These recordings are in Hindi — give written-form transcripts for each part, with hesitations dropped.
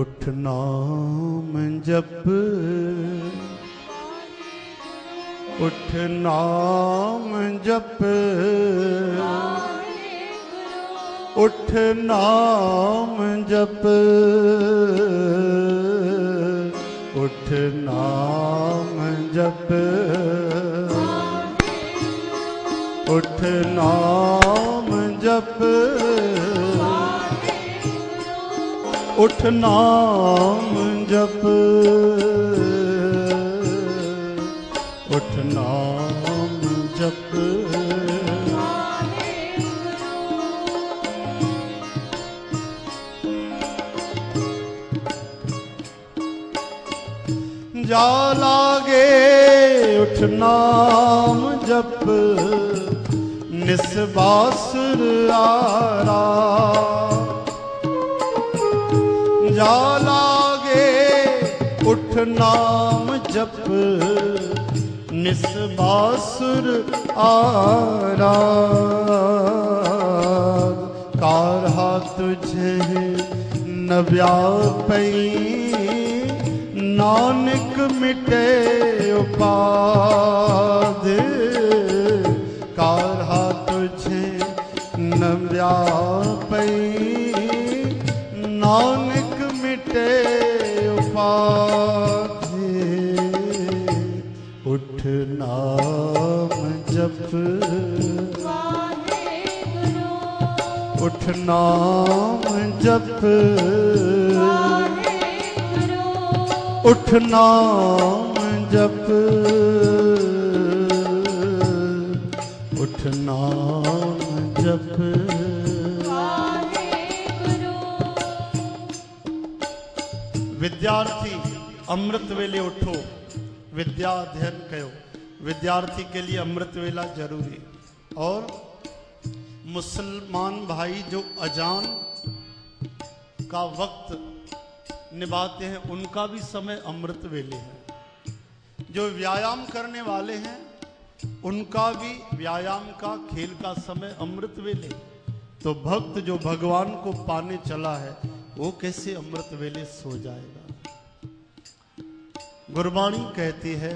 उठ नाम जप, उठ नाम जप, उठ नाम जप, उठ नाम जप, उठ नाम जप, उठ नाम जप, उठ नाम जप। जा लागे उठ नाम जप, निस्बासुर आरा। जा लागे उठ नाम जप, निस्बासुर आरा। कारहा तुझे न व्यापई, नानक मिटे उपाध। कारहा तुझे न व्यापई, नानक मिटे उपाधि। उठ नाम जप, उठ नाम जप, उठ नाम जप, उठ नाम जप। विद्यार्थी अमृत वेले उठो, विद्या अध्ययन करो। विद्यार्थी के लिए अमृत वेला जरूरी। और मुसलमान भाई जो अजान का वक्त निभाते हैं, उनका भी समय अमृत वेले है। जो व्यायाम करने वाले हैं, उनका भी व्यायाम का, खेल का समय अमृत वेले। तो भक्त जो भगवान को पाने चला है, वो कैसे अमृत वेले सो जाएगा। गुरबाणी कहती है,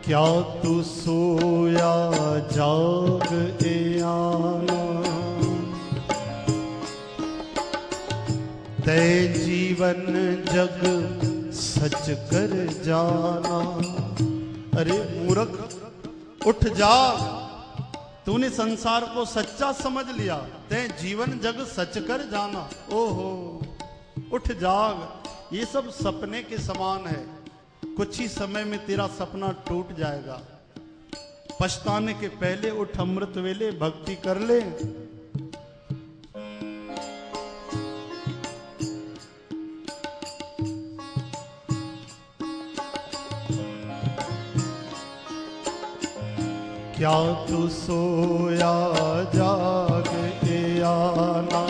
क्या तू सोया जाग ए आना, तय जीवन जग सच कर जाना। अरे मूर्ख, उठ जाग। तूने संसार को सच्चा समझ लिया, तय जीवन जग सच कर जाना। ओहो, उठ जाग। ये सब सपने के समान है। कुछ ही समय में तेरा सपना टूट जाएगा। पछताने के पहले उठ अमृत वेले, भक्ति कर ले। क्या तू सोया जाग ए आना,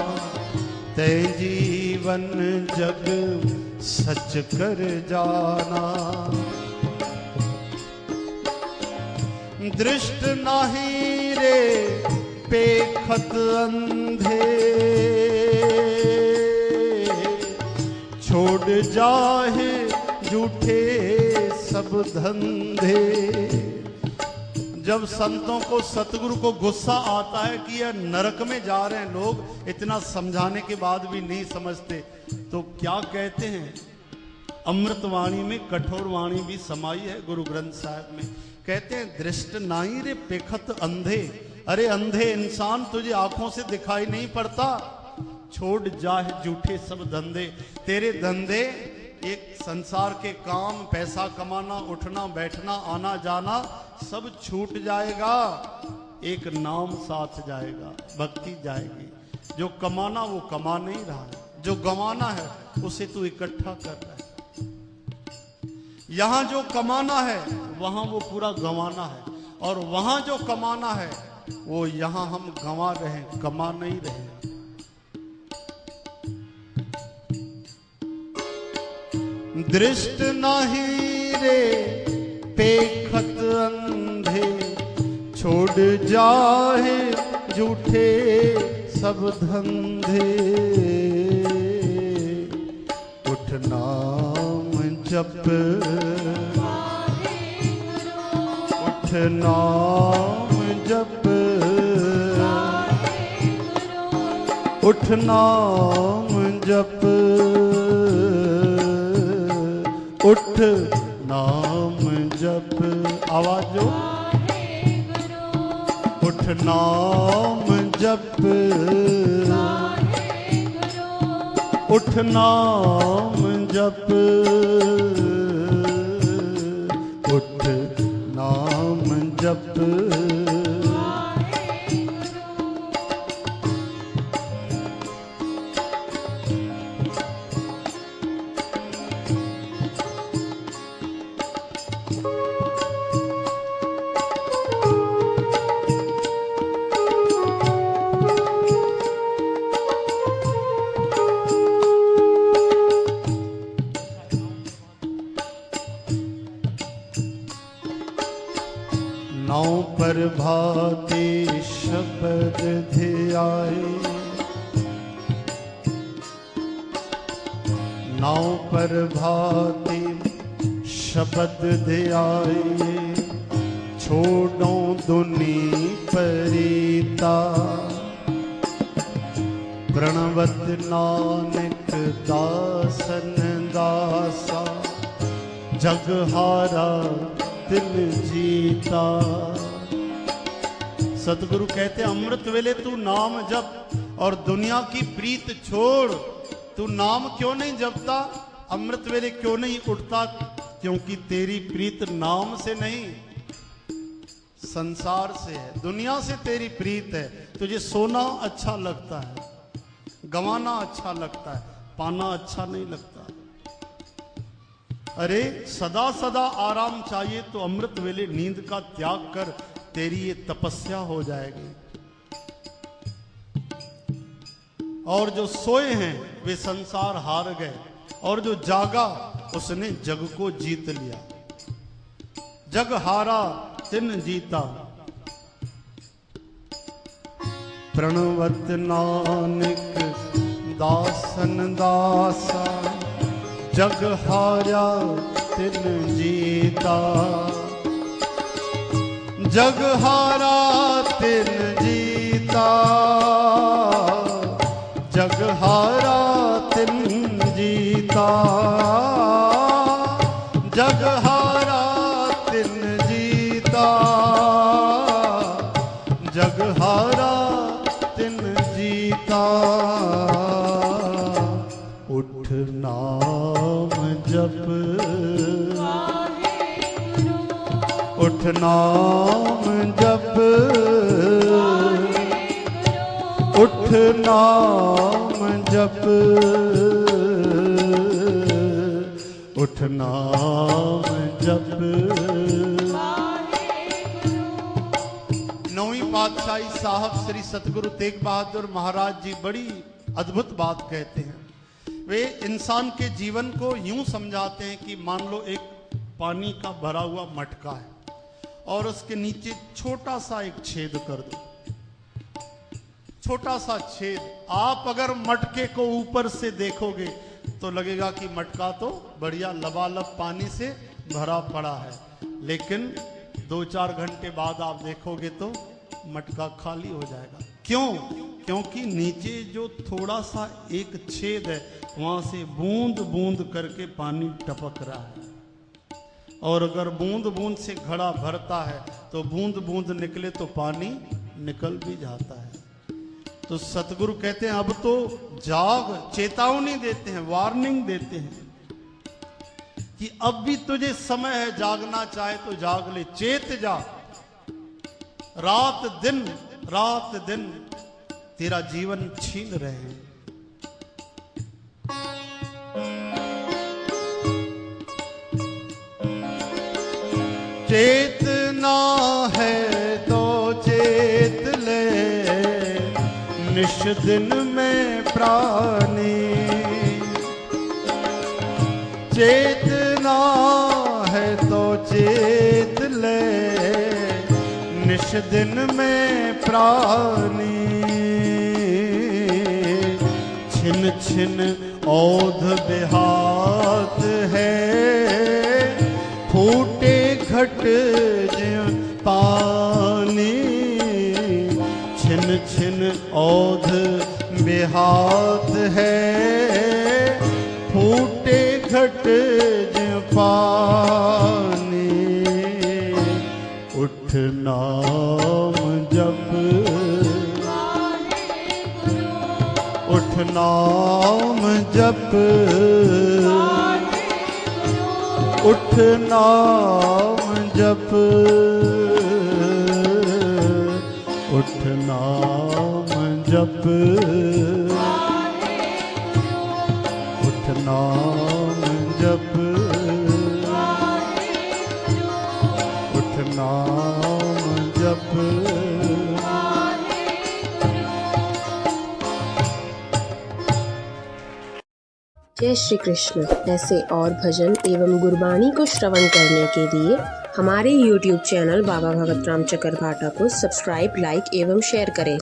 तय जीवन जग सच कर जाना। दृष्ट नाही रे पेखत अंधे, छोड़ जाहे झूठे सब धंधे। जब संतों को, सतगुरु को गुस्सा आता है कि यह नरक में जा रहे हैं लोग, इतना समझाने के बाद भी नहीं समझते, तो क्या कहते हैं। अमृतवाणी में कठोर वाणी भी समाई है गुरु ग्रंथ साहिब में। कहते हैं, दृष्ट नाही रे पेखत अंधे। अरे अंधे इंसान, तुझे आंखों से दिखाई नहीं पड़ता। छोड़ जाहे झूठे सब धंधे। तेरे धंधे एक संसार के काम, पैसा कमाना, उठना बैठना, आना जाना सब छूट जाएगा, एक नाम साथ जाएगा, भक्ति जाएगी। जो कमाना वो कमा नहीं रहा है, जो गंवाना है उसे तू इकट्ठा कर रहा है। यहां जो कमाना है वहां वो पूरा गंवाना है, और वहां जो कमाना है वो यहां हम गंवा रहे हैं, कमा नहीं रहे। दृष्ट नाही रे पेखत अंधे, छोड़ जाए झूठे सब धंधे। उठ नाम जप, उठ नाम जप, उठ नाम जप, उठ नाम जप। आवाजो, उठ नाम जप, उठ नाम जप, उठ नाम जप। नाव पर भाते शब्द ध्याए, नाव पर भाते शब्द ध्याए। छोड़ो दुनी परीता, प्रणवत नानक दासन दासा। जगहारा दिल जीता। सतगुरु कहते अमृत वेले तू नाम जप और दुनिया की प्रीत छोड़। तू नाम क्यों नहीं जपता, अमृत वेले क्यों नहीं उठता? क्योंकि तेरी प्रीत नाम से नहीं, संसार से है, दुनिया से तेरी प्रीत है। तुझे सोना अच्छा लगता है, गंवाना अच्छा लगता है, पाना अच्छा नहीं लगता। अरे सदा सदा आराम चाहिए तो अमृत वेले नींद का त्याग कर, तेरी ये तपस्या हो जाएगी। और जो सोए हैं वे संसार हार गए, और जो जागा उसने जग को जीत लिया। जग हारा तिन जीता। प्रणवत नानक दासन दासा। जग हारा तिन जीता। जग हारा तिन जीता। जग हारा तिन जीता। जग हारा तिन जीता। जग हारा तिन जीता। उठ नाम जप। उठ नाम जप। उठ नाम जप। उठ नाम जप। नौवीं पातशाही साहब श्री सतगुरु तेग बहादुर महाराज जी बड़ी अद्भुत बात कहते हैं। वे इंसान के जीवन को यूं समझाते हैं कि मान लो एक पानी का भरा हुआ मटका है और उसके नीचे छोटा सा एक छेद कर दो, छोटा सा छेद। आप अगर मटके को ऊपर से देखोगे तो लगेगा कि मटका तो बढ़िया लबालब पानी से भरा पड़ा है, लेकिन 2-4 घंटे बाद आप देखोगे तो मटका खाली हो जाएगा। क्यों? क्योंकि नीचे जो थोड़ा सा एक छेद है वहां से बूंद बूंद करके पानी टपक रहा है। और अगर बूंद बूंद से घड़ा भरता है तो बूंद बूंद निकले तो पानी निकल भी जाता है। तो सतगुरु कहते हैं अब तो जाग, चेतावनी देते हैं, वार्निंग देते हैं कि अब भी तुझे समय है, जागना चाहे तो जाग ले, चेत जा। रात दिन तेरा जीवन छीन रहे हैं। चेतना है तो चेत ले, निश दिन में प्राणी। चेतना है तो चेत ले, निश दिन में प्राणी। छिन छिन औध बिहात है, फूटे घट ज्यों पानी। छिन छिन औध बिहात है, फूटे घट ज्यों पानी। उठ नाम जप, उठ नाम जप, उठ नाम जप, उठ नाम जप, उठ नाम जप, उठ नाम जप। जय श्री कृष्ण। ऐसे और भजन एवं गुरबाणी को श्रवण करने के लिए हमारे YouTube चैनल बाबा भगत राम चकरभाटा को सब्सक्राइब, लाइक एवं शेयर करें।